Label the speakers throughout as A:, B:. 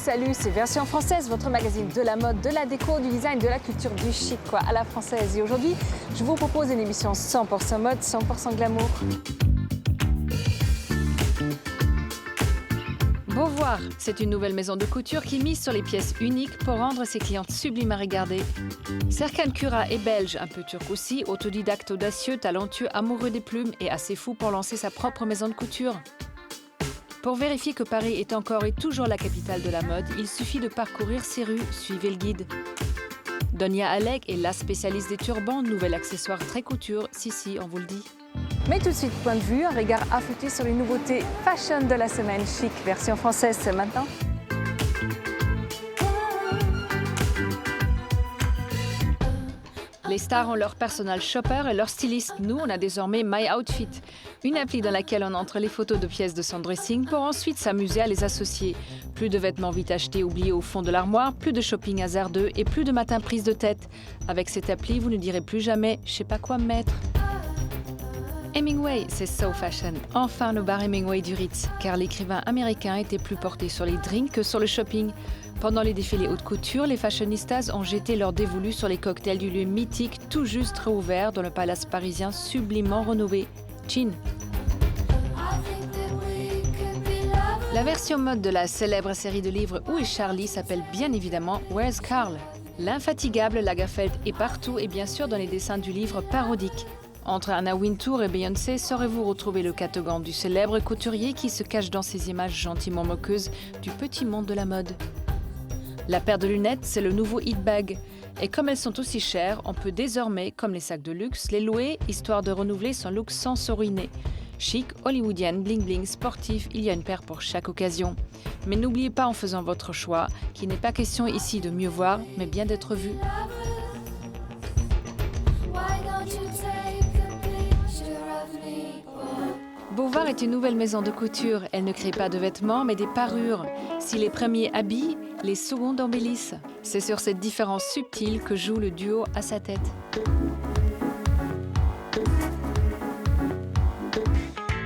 A: Salut, c'est Version Française, votre magazine de la mode, de la déco, du design, de la culture, du chic, quoi, à la française. Et aujourd'hui, je vous propose une émission 100% mode, 100% glamour. Beauvoir, c'est une nouvelle maison de couture qui mise sur les pièces uniques pour rendre ses clientes sublimes à regarder. Serkan Cura est belge, un peu turc aussi, autodidacte audacieux, talentueux, amoureux des plumes et assez fou pour lancer sa propre maison de couture. Pour vérifier que Paris est encore et toujours la capitale de la mode, il suffit de parcourir ses rues, suivez le guide. Donia Alek est la spécialiste des turbans, nouvel accessoire très couture, si, on vous le dit. Mais tout de suite, point de vue, un regard affûté sur les nouveautés fashion de la semaine chic. Version française, c'est maintenant. Les stars ont leur personal shopper et leur styliste. Nous, on a désormais My Outfit, une appli dans laquelle on entre les photos de pièces de son dressing pour ensuite s'amuser à les associer. Plus de vêtements vite achetés oubliés au fond de l'armoire, plus de shopping hasardeux et plus de matins prise de tête. Avec cette appli, vous ne direz plus jamais « je sais pas quoi me mettre ». Hemingway, c'est So Fashion. Enfin le bar Hemingway du Ritz, car l'écrivain américain était plus porté sur les drinks que sur le shopping. Pendant les défilés haute couture, les fashionistas ont jeté leur dévolu sur les cocktails du lieu mythique tout juste réouvert dans le palace parisien sublimement rénové. Chin. La version mode de la célèbre série de livres Où est Charlie s'appelle bien évidemment Where's Carl. L'infatigable Lagerfeld est partout et bien sûr dans les dessins du livre parodique. Entre Anna Wintour et Beyoncé, saurez-vous retrouver le catogan du célèbre couturier qui se cache dans ces images gentiment moqueuses du petit monde de la mode. La paire de lunettes, c'est le nouveau hit bag. Et comme elles sont aussi chères, on peut désormais, comme les sacs de luxe, les louer, histoire de renouveler son look sans se ruiner. Chic, hollywoodienne, bling-bling, sportif, il y a une paire pour chaque occasion. Mais n'oubliez pas en faisant votre choix, qu'il n'est pas question ici de mieux voir, mais bien d'être vu. Beauvoir est une nouvelle maison de couture. Elle ne crée pas de vêtements, mais des parures. Si les premiers habillent, les secondes embellissent. C'est sur cette différence subtile que joue le duo à sa tête.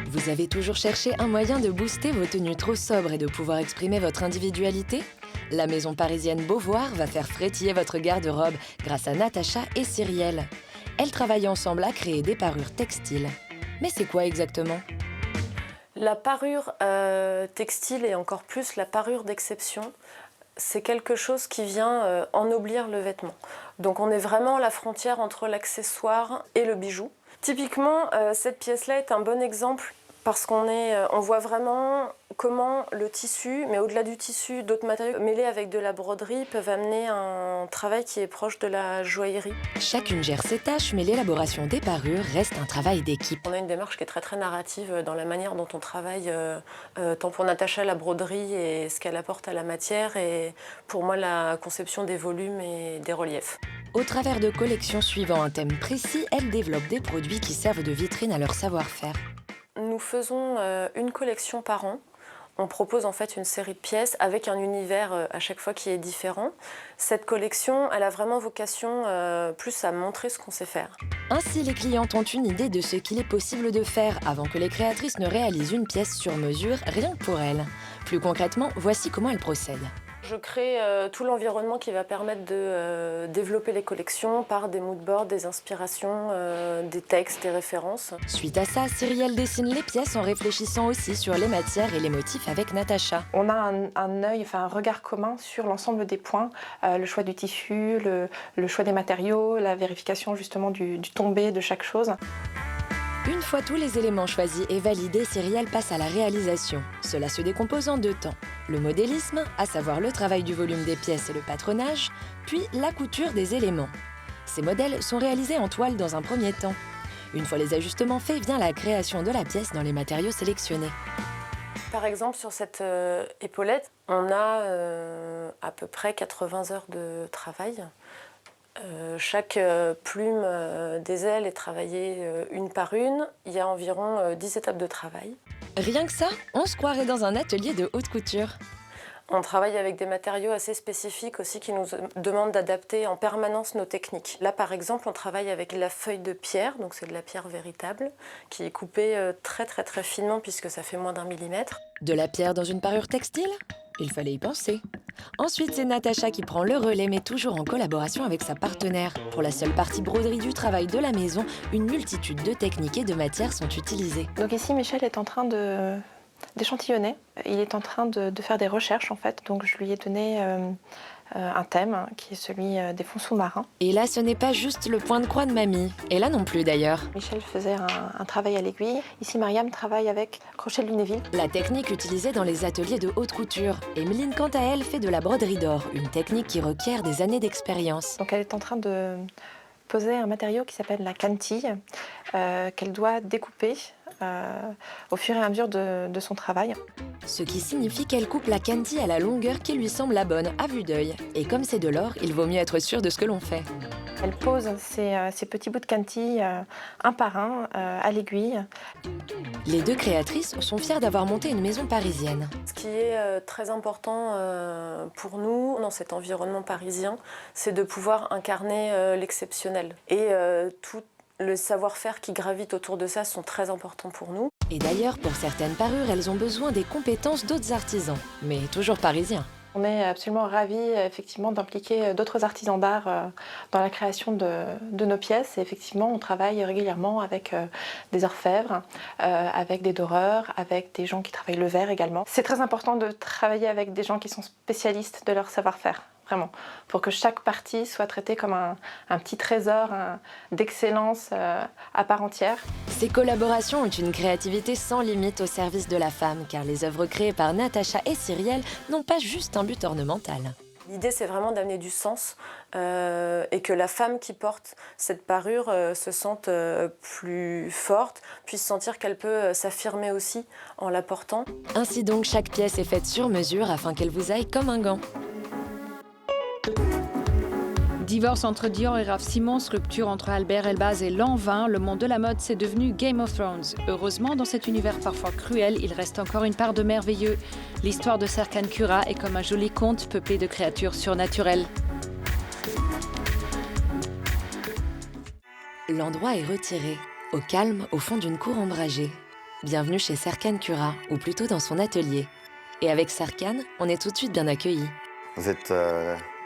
B: Vous avez toujours cherché un moyen de booster vos tenues trop sobres et de pouvoir exprimer votre individualité ? La maison parisienne Beauvoir va faire frétiller votre garde-robe grâce à Natacha et Cyrielle. Elles travaillent ensemble à créer des parures textiles. Mais c'est quoi exactement ?
C: La parure textile et encore plus la parure d'exception, c'est quelque chose qui vient ennoblir le vêtement. Donc on est vraiment à la frontière entre l'accessoire et le bijou. Typiquement, cette pièce-là est un bon exemple parce on voit vraiment comment le tissu, mais au-delà du tissu, d'autres matériaux mêlés avec de la broderie peuvent amener un travail qui est proche de la joaillerie.
B: Chacune gère ses tâches, mais l'élaboration des parures reste un travail d'équipe.
C: On a une démarche qui est très narrative dans la manière dont on travaille, tant pour Natacha la broderie et ce qu'elle apporte à la matière, et pour moi la conception des volumes et des reliefs.
B: Au travers de collections suivant un thème précis, elles développent des produits qui servent de vitrine à leur savoir-faire.
C: Nous faisons une collection par an. On propose en fait une série de pièces avec un univers à chaque fois qui est différent. Cette collection, elle a vraiment vocation plus à montrer ce qu'on sait faire.
B: Ainsi, les clientes ont une idée de ce qu'il est possible de faire avant que les créatrices ne réalisent une pièce sur mesure rien que pour elles. Plus concrètement, voici comment elles procèdent.
C: Je crée tout l'environnement qui va permettre de développer les collections par des moodboards, des inspirations, des textes, des références.
B: Suite à ça, Cyrielle dessine les pièces en réfléchissant aussi sur les matières et les motifs avec Natacha.
D: On a un regard commun sur l'ensemble des points, le choix du tissu, le choix des matériaux, la vérification justement du tombé de chaque chose.
B: Une fois tous les éléments choisis et validés, Cyrielle passe à la réalisation. Cela se décompose en deux temps. Le modélisme, à savoir le travail du volume des pièces et le patronage, puis la couture des éléments. Ces modèles sont réalisés en toile dans un premier temps. Une fois les ajustements faits, vient la création de la pièce dans les matériaux sélectionnés.
C: Par exemple, sur cette épaulette, on a à peu près 80 heures de travail. Chaque plume des ailes est travaillée une par une. Il y a environ 10 étapes de travail.
B: Rien que ça, on se croirait dans un atelier de haute couture.
C: On travaille avec des matériaux assez spécifiques aussi qui nous demandent d'adapter en permanence nos techniques. Là, par exemple, on travaille avec la feuille de pierre, donc c'est de la pierre véritable, qui est coupée très finement puisque ça fait moins d'1 millimètre.
B: De la pierre dans une parure textile ? Il fallait y penser. Ensuite, c'est Natacha qui prend le relais, mais toujours en collaboration avec sa partenaire. Pour la seule partie broderie du travail de la maison, une multitude de techniques et de matières sont utilisées.
D: Donc ici, Michel est en train d'échantillonner. Il est en train de faire des recherches en fait. Donc je lui ai donné un thème qui est celui des fonds sous-marins.
B: Et là, ce n'est pas juste le point de croix de mamie. Et là non plus d'ailleurs.
D: Michel faisait un travail à l'aiguille. Ici, Mariam travaille avec crochet de Lunéville.
B: La technique utilisée dans les ateliers de haute couture. Emeline, quant à elle, fait de la broderie d'or, une technique qui requiert des années d'expérience.
D: Donc elle est en train de poser un matériau qui s'appelle la cantille, qu'elle doit découper au fur et à mesure de son travail.
B: Ce qui signifie qu'elle coupe la cantille à la longueur qui lui semble la bonne, à vue d'œil. Et comme c'est de l'or, il vaut mieux être sûr de ce que l'on fait.
D: Elle pose ces petits bouts de cantille un par un à l'aiguille.
B: Les deux créatrices sont fières d'avoir monté une maison parisienne.
C: Ce qui est très important pour nous dans cet environnement parisien, c'est de pouvoir incarner l'exceptionnel. Et tout le savoir-faire qui gravite autour de ça sont très importants pour nous.
B: Et d'ailleurs, pour certaines parures, elles ont besoin des compétences d'autres artisans, mais toujours parisiens.
D: On est absolument ravis effectivement d'impliquer d'autres artisans d'art dans la création de nos pièces. Et effectivement, on travaille régulièrement avec des orfèvres, avec des doreurs, avec des gens qui travaillent le verre également. C'est très important de travailler avec des gens qui sont spécialistes de leur savoir-faire. Vraiment, pour que chaque partie soit traitée comme un petit trésor d'excellence à part entière.
B: Ces collaborations ont une créativité sans limite au service de la femme, car les œuvres créées par Natacha et Cyrielle n'ont pas juste un but ornemental.
C: L'idée, c'est vraiment d'amener du sens et que la femme qui porte cette parure se sente plus forte, puisse sentir qu'elle peut s'affirmer aussi en la portant.
B: Ainsi donc, chaque pièce est faite sur mesure afin qu'elle vous aille comme un gant.
A: Divorce entre Dior et Raf Simons, rupture entre Albert Elbaz et Lanvin, le monde de la mode c'est devenu Game of Thrones. Heureusement, dans cet univers parfois cruel, il reste encore une part de merveilleux. L'histoire de Serkan Kura est comme un joli conte peuplé de créatures surnaturelles.
B: L'endroit est retiré, au calme, au fond d'une cour ombragée. Bienvenue chez Serkan Kura, ou plutôt dans son atelier. Et avec Serkan, on est tout de suite bien accueillis.
E: Vous êtes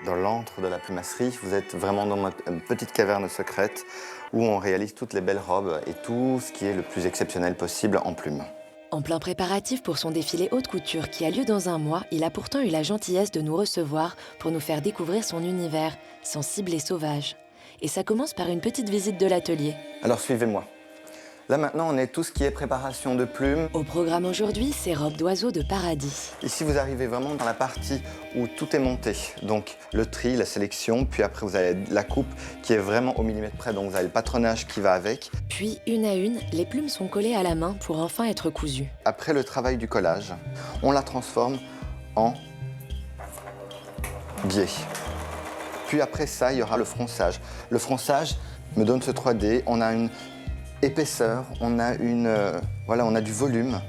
E: dans l'antre de la plumasserie, vous êtes vraiment dans une petite caverne secrète où on réalise toutes les belles robes et tout ce qui est le plus exceptionnel possible en plumes.
B: En plein préparatif pour son défilé haute couture qui a lieu dans un mois, il a pourtant eu la gentillesse de nous recevoir pour nous faire découvrir son univers, sensible et sauvage. Et ça commence par une petite visite de l'atelier.
E: Alors suivez-moi. Là maintenant, on est tout ce qui est préparation de plumes.
B: Au programme aujourd'hui, ces robes d'oiseaux de paradis.
E: Ici, vous arrivez vraiment dans la partie où tout est monté. Donc le tri, la sélection, puis après vous avez la coupe qui est vraiment au millimètre près, donc vous avez le patronage qui va avec.
B: Puis, une à une, les plumes sont collées à la main pour enfin être cousues.
E: Après le travail du collage, on la transforme en biais. Puis après ça, il y aura le fronçage. Le fronçage me donne ce 3D, on a une épaisseur, on a du volume.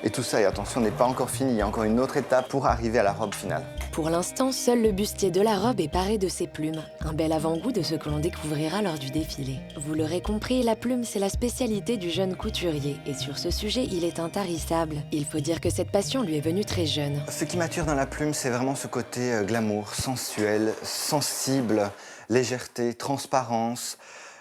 E: Et tout ça, et attention, n'est pas encore fini, il y a encore une autre étape pour arriver à la robe finale.
B: Pour l'instant, seul le bustier de la robe est paré de ses plumes. Un bel avant-goût de ce que l'on découvrira lors du défilé. Vous l'aurez compris, la plume, c'est la spécialité du jeune couturier. Et sur ce sujet, il est intarissable. Il faut dire que cette passion lui est venue très jeune.
E: Ce qui m'attire dans la plume, c'est vraiment ce côté glamour, sensuel, sensible, légèreté, transparence.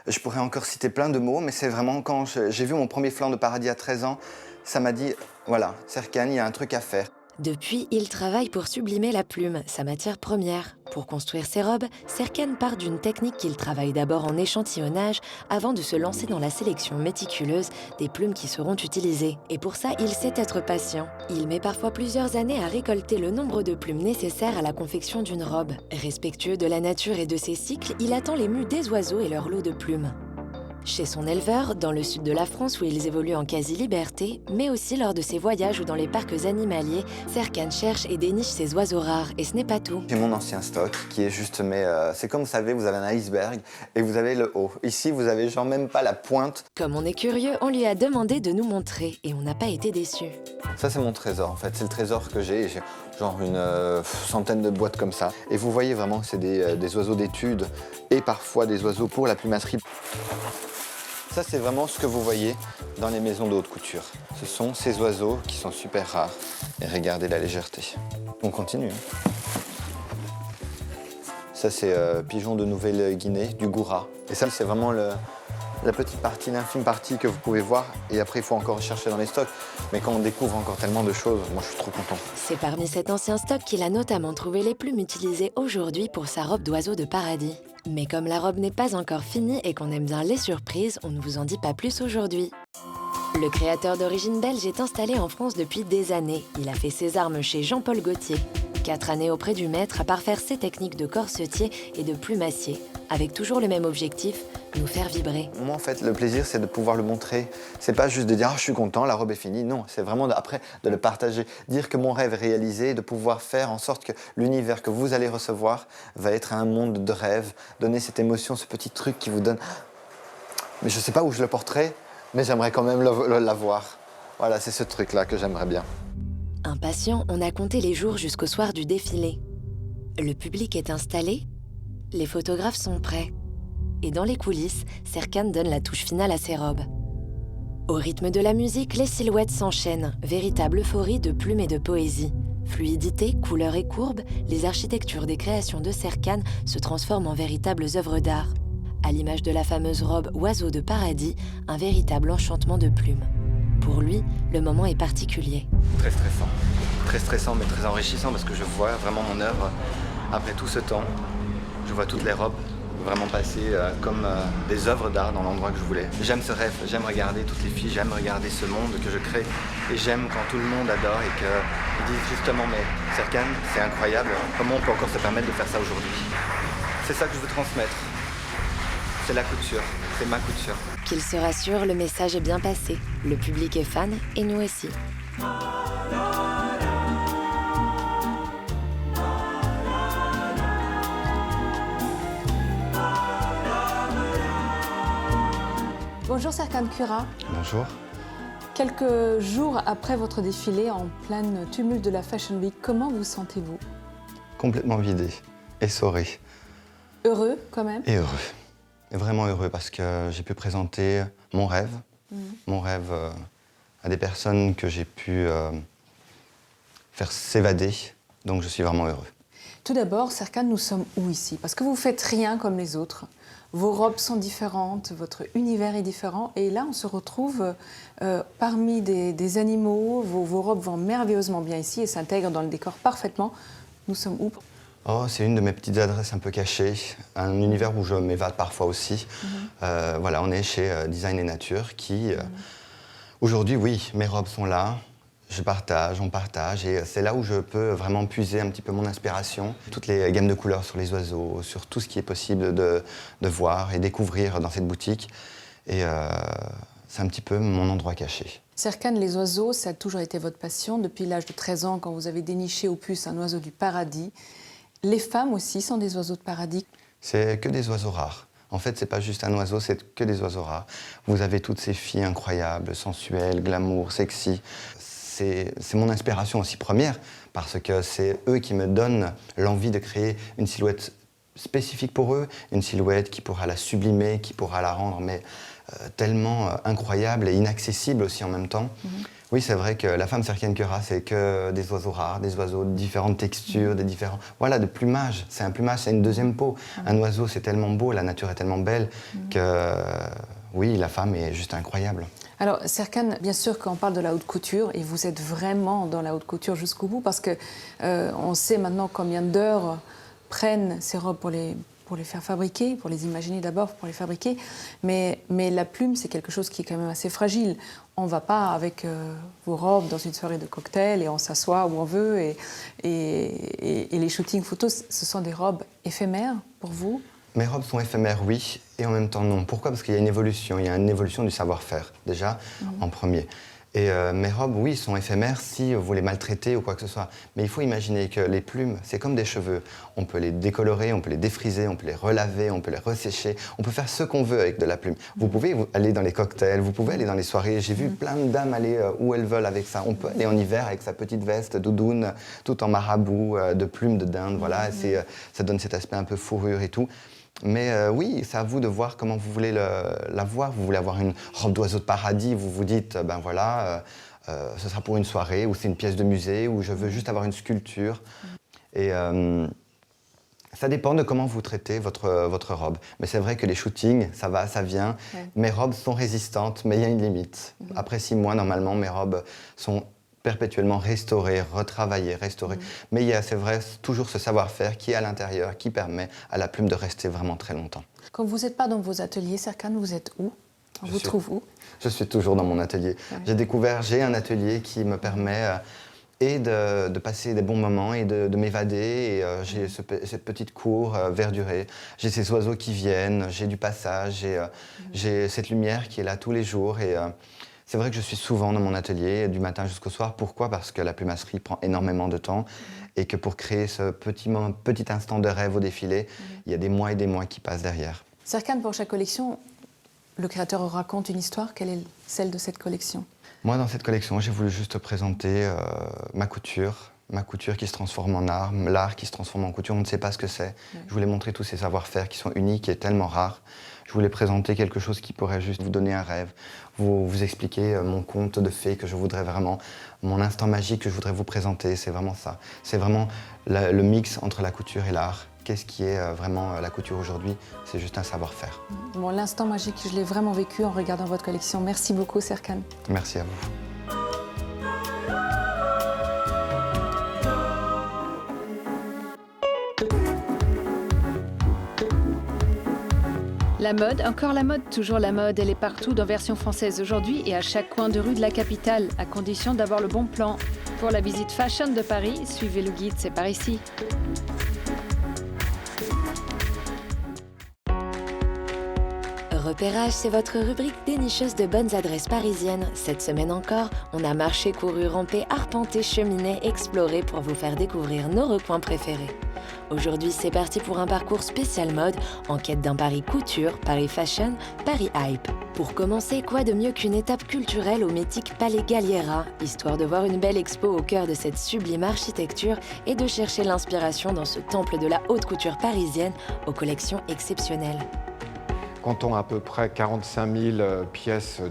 E: Je pourrais encore citer plein de mots, mais c'est vraiment quand j'ai vu mon premier flanc de paradis à 13 ans, ça m'a dit, voilà, Serkan, il y a un truc à faire.
B: Depuis, il travaille pour sublimer la plume, sa matière première. Pour construire ses robes, Serkan part d'une technique qu'il travaille d'abord en échantillonnage avant de se lancer dans la sélection méticuleuse des plumes qui seront utilisées. Et pour ça, il sait être patient. Il met parfois plusieurs années à récolter le nombre de plumes nécessaires à la confection d'une robe. Respectueux de la nature et de ses cycles, il attend les mues des oiseaux et leur lot de plumes. Chez son éleveur, dans le sud de la France où ils évoluent en quasi-liberté, mais aussi lors de ses voyages ou dans les parcs animaliers, Serkan cherche et déniche ses oiseaux rares. Et ce n'est pas tout.
E: J'ai mon ancien stock qui est juste, c'est comme vous savez, vous avez un iceberg et vous avez le haut. Ici, vous avez genre même pas la pointe.
B: Comme on est curieux, on lui a demandé de nous montrer et on n'a pas été déçus.
E: Ça, c'est mon trésor en fait, c'est le trésor que j'ai genre une centaine de boîtes comme ça. Et vous voyez vraiment que c'est des oiseaux d'étude et parfois des oiseaux pour la plumasserie. Ça, c'est vraiment ce que vous voyez dans les maisons de haute couture. Ce sont ces oiseaux qui sont super rares. Et regardez la légèreté. On continue. Ça, c'est pigeon de Nouvelle-Guinée, du goura. Et ça, c'est vraiment la petite partie, l'infime partie que vous pouvez voir. Et après, il faut encore chercher dans les stocks. Mais quand on découvre encore tellement de choses, moi, je suis trop content.
B: C'est parmi cet ancien stock qu'il a notamment trouvé les plumes utilisées aujourd'hui pour sa robe d'oiseau de paradis. Mais comme la robe n'est pas encore finie et qu'on aime bien les surprises, on ne vous en dit pas plus aujourd'hui. Le créateur d'origine belge est installé en France depuis des années. Il a fait ses armes chez Jean-Paul Gaultier. 4 années auprès du maître à parfaire ses techniques de corsetier et de plumassier, avec toujours le même objectif, nous faire vibrer.
E: Moi, en fait, le plaisir, c'est de pouvoir le montrer. C'est pas juste de dire « Ah, je suis content, la robe est finie ». Non, c'est vraiment après de le partager. Dire que mon rêve est réalisé, de pouvoir faire en sorte que l'univers que vous allez recevoir va être un monde de rêve, donner cette émotion, ce petit truc qui vous donne... Mais je sais pas où je le porterai, mais j'aimerais quand même l'avoir. Voilà, c'est ce truc-là que j'aimerais bien.
B: Impatient, on a compté les jours jusqu'au soir du défilé. Le public est installé, les photographes sont prêts. Et dans les coulisses, Serkan donne la touche finale à ses robes. Au rythme de la musique, les silhouettes s'enchaînent, véritable euphorie de plumes et de poésie. Fluidité, couleurs et courbes, les architectures des créations de Serkan se transforment en véritables œuvres d'art. À l'image de la fameuse robe Oiseau de paradis, un véritable enchantement de plumes. Pour lui, le moment est particulier.
E: Très stressant mais très enrichissant parce que je vois vraiment mon œuvre après tout ce temps. Je vois toutes les robes vraiment passer comme des œuvres d'art dans l'endroit que je voulais. J'aime ce rêve, j'aime regarder toutes les filles, j'aime regarder ce monde que je crée et j'aime quand tout le monde adore et qu'ils disent justement mais Serkan, c'est incroyable, comment on peut encore se permettre de faire ça aujourd'hui? C'est ça que je veux transmettre. C'est la couture, c'est ma couture.
B: Qu'il se rassure, le message est bien passé. Le public est fan et nous aussi.
A: Bonjour Serkan Kura.
E: Bonjour.
A: Quelques jours après votre défilé en pleine tumulte de la Fashion Week, comment vous sentez-vous?
E: Complètement vidé, essoré.
A: Heureux quand même?
E: Et heureux. Et vraiment heureux parce que j'ai pu présenter mon rêve, à des personnes que j'ai pu faire s'évader. Donc je suis vraiment heureux.
A: Tout d'abord, Serkan, nous sommes où ici? Parce que vous ne faites rien comme les autres. Vos robes sont différentes, votre univers est différent. Et là, on se retrouve parmi des animaux. Vos robes vont merveilleusement bien ici et s'intègrent dans le décor parfaitement. Nous sommes où?
E: Oh, c'est une de mes petites adresses un peu cachées, un univers où je m'évade parfois aussi. Voilà, on est chez Design et Nature qui, aujourd'hui, oui, mes robes sont là, je partage, on partage, et c'est là où je peux vraiment puiser un petit peu mon inspiration. Toutes les gammes de couleurs sur les oiseaux, sur tout ce qui est possible de voir et découvrir dans cette boutique. Et c'est un petit peu mon endroit caché.
A: Serkan, les oiseaux, ça a toujours été votre passion. Depuis l'âge de 13 ans, quand vous avez déniché au puce un oiseau du paradis. Les femmes aussi sont des oiseaux de paradis.
E: C'est que des oiseaux rares. En fait, c'est pas juste un oiseau, c'est que des oiseaux rares. Vous avez toutes ces filles incroyables, sensuelles, glamour, sexy. C'est mon inspiration aussi première, parce que c'est eux qui me donnent l'envie de créer une silhouette spécifique pour eux, une silhouette qui pourra la sublimer, qui pourra la rendre tellement incroyable et inaccessible aussi en même temps. Oui, c'est vrai que la femme Serkan Kura, c'est que des oiseaux rares, des oiseaux de différentes textures, voilà, de plumage. C'est un plumage, c'est une deuxième peau. Un oiseau, c'est tellement beau, la nature est tellement belle que, oui, la femme est juste incroyable.
A: Alors, Serkan, bien sûr, quand on parle de la haute couture, et vous êtes vraiment dans la haute couture jusqu'au bout, parce que on sait maintenant combien d'heures prennent ces robes pour les faire fabriquer, pour les imaginer d'abord, pour les fabriquer. Mais la plume, c'est quelque chose qui est quand même assez fragile. On ne va pas avec vos robes dans une soirée de cocktail et on s'assoit où on veut. Et les shootings photos, ce sont des robes éphémères pour vous?
E: Mes robes sont éphémères, oui, et en même temps non. Pourquoi? Parce qu'il y a une évolution, du savoir-faire, déjà, en premier. Et mes robes, oui, sont éphémères si vous les maltraitez ou quoi que ce soit. Mais il faut imaginer que les plumes, c'est comme des cheveux. On peut les décolorer, on peut les défriser, on peut les relaver, on peut les ressécher. On peut faire ce qu'on veut avec de la plume. Vous pouvez aller dans les cocktails, vous pouvez aller dans les soirées. J'ai vu plein de dames aller où elles veulent avec ça. On peut aller en hiver avec sa petite veste doudoune, tout en marabout, de plumes de dinde. Voilà, ça donne cet aspect un peu fourrure et tout. Mais oui, c'est à vous de voir comment vous voulez la voir. Vous voulez avoir une robe d'oiseau de paradis, vous vous dites, ben voilà, ce sera pour une soirée, ou c'est une pièce de musée, ou je veux juste avoir une sculpture. Et ça dépend de comment vous traitez votre robe. Mais c'est vrai que les shootings, ça va, ça vient.
A: Ouais.
E: Mes robes sont résistantes, mais il y a une limite. Après 6 mois, normalement, mes robes sont perpétuellement restaurées, retravaillées, restaurées. Mais c'est vrai, toujours ce savoir-faire qui est à l'intérieur, qui permet à la plume de rester vraiment très longtemps.
A: Quand vous n'êtes pas dans vos ateliers, Serkan, vous êtes où? On vous trouve où?
E: Je suis toujours dans mon atelier.
A: Ouais.
E: J'ai un atelier qui me permet et de passer des bons moments et de m'évader. Et j'ai cette petite cour verdurée. J'ai ces oiseaux qui viennent, j'ai du passage, j'ai cette lumière qui est là tous les jours. Et c'est vrai que je suis souvent dans mon atelier, du matin jusqu'au soir. Pourquoi? Parce que la plumasserie prend énormément de temps et que pour créer ce petit instant de rêve au défilé, il y a des mois et des mois qui passent derrière.
A: Serkan, pour chaque collection, le créateur raconte une histoire. Quelle est celle de cette collection?
E: Moi, dans cette collection, j'ai voulu juste présenter ma couture qui se transforme en art, l'art qui se transforme en couture. On ne sait pas ce que c'est. Je voulais montrer tous ces savoir-faire qui sont uniques et tellement rares. Je voulais présenter quelque chose qui pourrait juste vous donner un rêve, vous expliquer mon conte de fées que je voudrais vraiment, mon instant magique que je voudrais vous présenter. C'est vraiment ça. C'est vraiment le mix entre la couture et l'art. Qu'est-ce qui est vraiment la couture aujourd'hui? C'est juste un savoir-faire.
A: Bon, l'instant magique, je l'ai vraiment vécu en regardant votre collection. Merci beaucoup, Serkan.
E: Merci à vous.
A: La mode, encore la mode, toujours la mode, elle est partout dans Version Française aujourd'hui et à chaque coin de rue de la capitale, à condition d'avoir le bon plan. Pour la visite fashion de Paris, suivez le guide, c'est par ici.
B: Repérage, c'est votre rubrique dénicheuse de bonnes adresses parisiennes. Cette semaine encore, on a marché, couru, rampé, arpenté, cheminé, exploré pour vous faire découvrir nos recoins préférés. Aujourd'hui, c'est parti pour un parcours spécial mode, en quête d'un Paris couture, Paris fashion, Paris hype. Pour commencer, quoi de mieux qu'une étape culturelle au mythique Palais Galliera, histoire de voir une belle expo au cœur de cette sublime architecture et de chercher l'inspiration dans ce temple de la haute couture parisienne aux collections exceptionnelles.
F: Comptons à peu près 45 000 pièces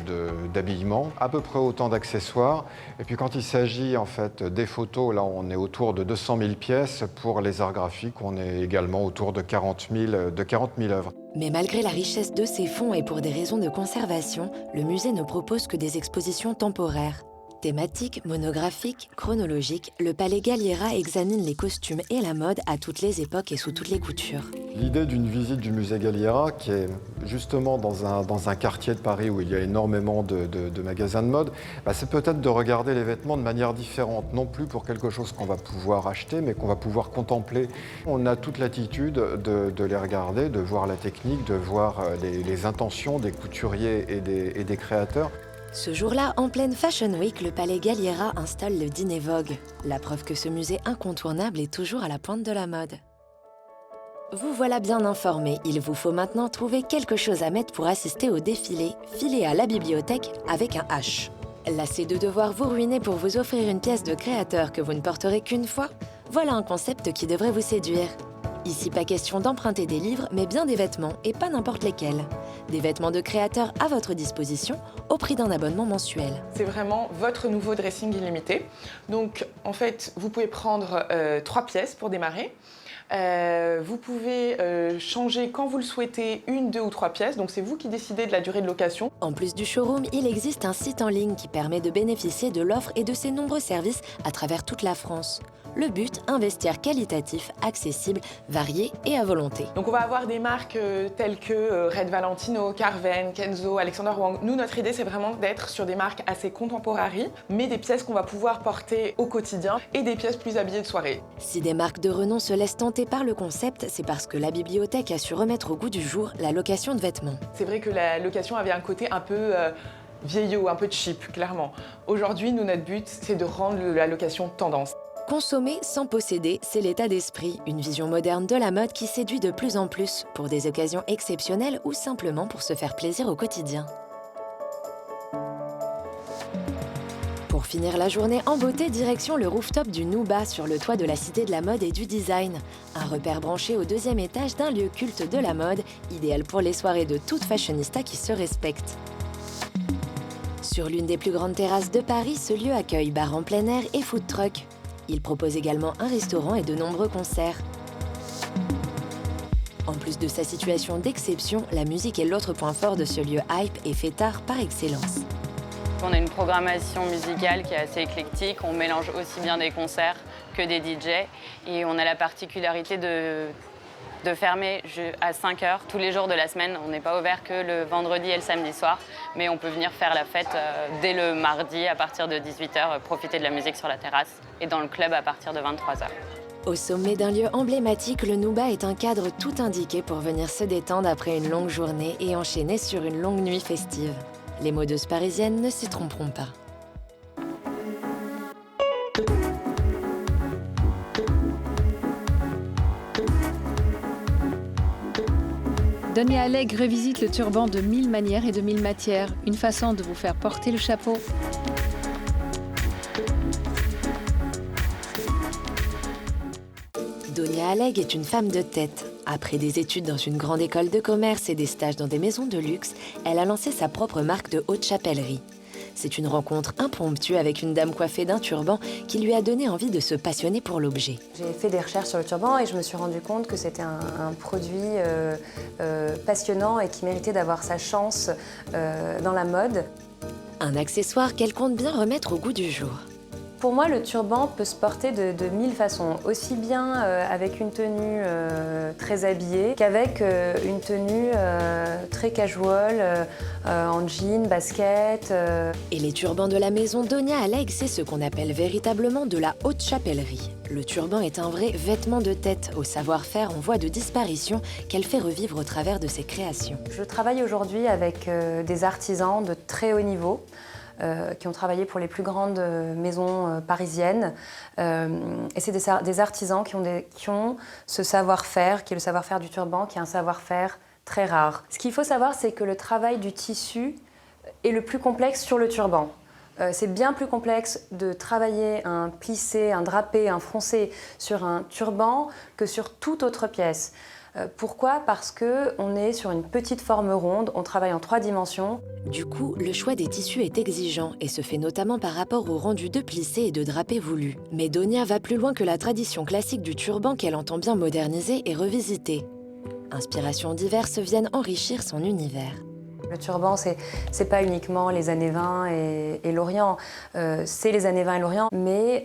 F: d'habillement, à peu près autant d'accessoires. Et puis quand il s'agit en fait des photos, là on est autour de 200 000 pièces. Pour les arts graphiques, on est également autour de 40 000 œuvres.
B: Mais malgré la richesse de ses fonds et pour des raisons de conservation, le musée ne propose que des expositions temporaires. Thématique, monographique, chronologique, le Palais Galliera examine les costumes et la mode à toutes les époques et sous toutes les coutures.
F: L'idée d'une visite du musée Galliera, qui est justement dans un quartier de Paris où il y a énormément de magasins de mode, c'est peut-être de regarder les vêtements de manière différente, non plus pour quelque chose qu'on va pouvoir acheter, mais qu'on va pouvoir contempler. On a toute l'attitude de les regarder, de voir la technique, de voir les intentions des couturiers et des créateurs.
B: Ce jour-là, en pleine Fashion Week, le Palais Galliera installe le dîner Vogue. La preuve que ce musée incontournable est toujours à la pointe de la mode. Vous voilà bien informé, il vous faut maintenant trouver quelque chose à mettre pour assister au défilé, filé à la bibliothèque avec un H. Lassé de devoir vous ruiner pour vous offrir une pièce de créateur que vous ne porterez qu'une fois? Voilà un concept qui devrait vous séduire. Ici, pas question d'emprunter des livres, mais bien des vêtements, et pas n'importe lesquels. Des vêtements de créateurs à votre disposition, au prix d'un abonnement mensuel.
G: C'est vraiment votre nouveau dressing illimité. Donc, en fait, vous pouvez prendre 3 pièces pour démarrer. Vous pouvez changer quand vous le souhaitez 1, 2 ou 3 pièces, donc c'est vous qui décidez de la durée de location.
B: En plus du showroom, il existe un site en ligne qui permet de bénéficier de l'offre et de ses nombreux services à travers toute la France. Le but, un vestiaire qualitatif, accessible, varié et à volonté.
G: Donc on va avoir des marques telles que Red Valentino, Carven, Kenzo, Alexander Wang. Nous, notre idée, c'est vraiment d'être sur des marques assez contemporaries, mais des pièces qu'on va pouvoir porter au quotidien et des pièces plus habillées de soirée.
B: Si des marques de renom se laissent tenter par le concept, c'est parce que la bibliothèque a su remettre au goût du jour la location de vêtements.
G: C'est vrai que la location avait un côté un peu vieillot, un peu cheap, clairement. Aujourd'hui, nous, notre but, c'est de rendre la location tendance.
B: Consommer sans posséder, c'est l'état d'esprit, une vision moderne de la mode qui séduit de plus en plus, pour des occasions exceptionnelles ou simplement pour se faire plaisir au quotidien. Pour finir la journée en beauté, direction le rooftop du Nouba sur le toit de la Cité de la Mode et du Design. Un repère branché au 2e étage d'un lieu culte de la mode, idéal pour les soirées de toute fashionista qui se respecte. Sur l'une des plus grandes terrasses de Paris, ce lieu accueille bar en plein air et food truck. Il propose également un restaurant et de nombreux concerts. En plus de sa situation d'exception, la musique est l'autre point fort de ce lieu hype et fêtard par excellence.
H: On a une programmation musicale qui est assez éclectique. On mélange aussi bien des concerts que des DJ. Et on a la particularité de fermer à 5 h tous les jours de la semaine. On n'est pas ouvert que le vendredi et le samedi soir, mais on peut venir faire la fête dès le mardi à partir de 18 h, profiter de la musique sur la terrasse et dans le club à partir de 23 h.
B: Au sommet d'un lieu emblématique, le Nouba est un cadre tout indiqué pour venir se détendre après une longue journée et enchaîner sur une longue nuit festive. Les modeuses parisiennes ne s'y tromperont pas.
A: Donia Alleg revisite le turban de 1000 manières et de 1000 matières, une façon de vous faire porter le chapeau.
B: Donia Alleg est une femme de tête. Après des études dans une grande école de commerce et des stages dans des maisons de luxe, elle a lancé sa propre marque de haute chapellerie. C'est une rencontre impromptue avec une dame coiffée d'un turban qui lui a donné envie de se passionner pour l'objet.
I: J'ai fait des recherches sur le turban et je me suis rendu compte que c'était un produit passionnant et qui méritait d'avoir sa chance dans la mode.
B: Un accessoire qu'elle compte bien remettre au goût du jour.
I: Pour moi, le turban peut se porter de 1000 façons, aussi bien avec une tenue très habillée qu'avec une tenue très casual, en jean, basket.
B: Et les turbans de la maison Donia Alleg, c'est ce qu'on appelle véritablement de la haute chapellerie. Le turban est un vrai vêtement de tête, au savoir-faire en voie de disparition qu'elle fait revivre au travers de ses créations.
I: Je travaille aujourd'hui avec des artisans de très haut niveau. Qui ont travaillé pour les plus grandes maisons parisiennes. Et c'est des artisans qui ont ce savoir-faire, qui est le savoir-faire du turban, qui est un savoir-faire très rare. Ce qu'il faut savoir, c'est que le travail du tissu est le plus complexe sur le turban. C'est bien plus complexe de travailler un plissé, un drapé, un froncé sur un turban que sur toute autre pièce. Pourquoi ? Parce qu'on est sur une petite forme ronde, on travaille en 3 dimensions.
B: Du coup, le choix des tissus est exigeant et se fait notamment par rapport au rendu de plissé et de drapé voulu. Mais Donia va plus loin que la tradition classique du turban qu'elle entend bien moderniser et revisiter. Inspirations diverses viennent enrichir son univers.
I: Le turban, c'est pas uniquement les années 20 et l'Orient, c'est les années 20 et l'Orient, mais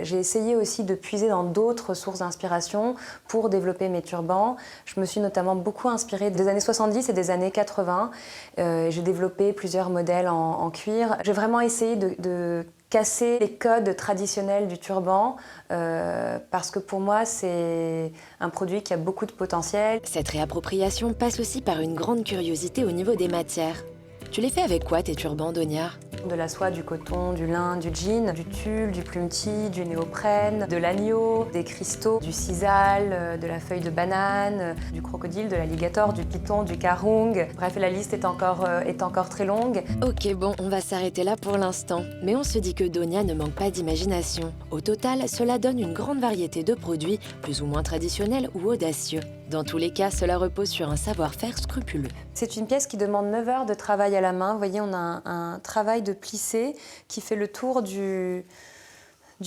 I: j'ai essayé aussi de puiser dans d'autres sources d'inspiration pour développer mes turbans. Je me suis notamment beaucoup inspirée des années 70 et des années 80. J'ai développé plusieurs modèles en cuir. J'ai vraiment essayé de casser les codes traditionnels du turban parce que pour moi, c'est un produit qui a beaucoup de potentiel.
B: Cette réappropriation passe aussi par une grande curiosité au niveau des matières. Tu les fais avec quoi tes turbans, Donia ?
I: De la soie, du coton, du lin, du jean, du tulle, du plumetis, du néoprène, de l'agneau, des cristaux, du sisal, de la feuille de banane, du crocodile, de l'alligator, du python, du karung. Bref, la liste est encore très longue.
B: Ok, bon, on va s'arrêter là pour l'instant. Mais on se dit que Donia ne manque pas d'imagination. Au total, cela donne une grande variété de produits, plus ou moins traditionnels ou audacieux. Dans tous les cas, cela repose sur un savoir-faire scrupuleux.
I: C'est une pièce qui demande 9 heures de travail à la main. Vous voyez, on a un travail de plissé qui fait le tour du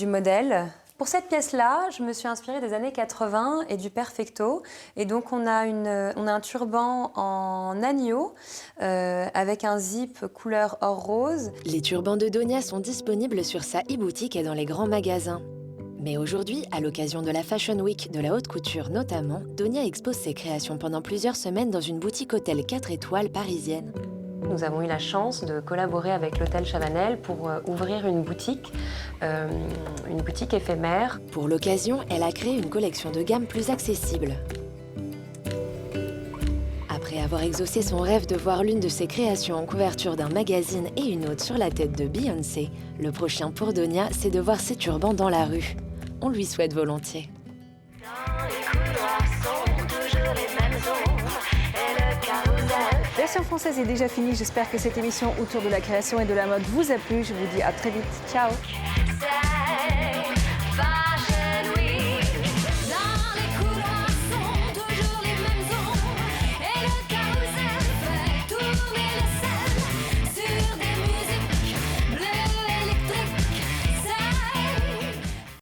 I: modèle. Pour cette pièce-là, je me suis inspirée des années 80 et du perfecto. Et donc, on a un turban en agneau avec un zip couleur or rose.
B: Les turbans de Donia sont disponibles sur sa e-boutique et dans les grands magasins. Mais aujourd'hui, à l'occasion de la Fashion Week de la haute couture notamment, Donia expose ses créations pendant plusieurs semaines dans une boutique hôtel 4 étoiles parisienne.
I: Nous avons eu la chance de collaborer avec l'hôtel Chabanel pour ouvrir une boutique éphémère.
B: Pour l'occasion, elle a créé une collection de gamme plus accessible. Après avoir exaucé son rêve de voir l'une de ses créations en couverture d'un magazine et une autre sur la tête de Beyoncé, le prochain pour Donia, c'est de voir ses turbans dans la rue. On lui souhaite volontiers.
J: La version française est déjà finie. J'espère que cette émission autour de la création et de la mode vous a plu. Je vous dis à très vite. Ciao.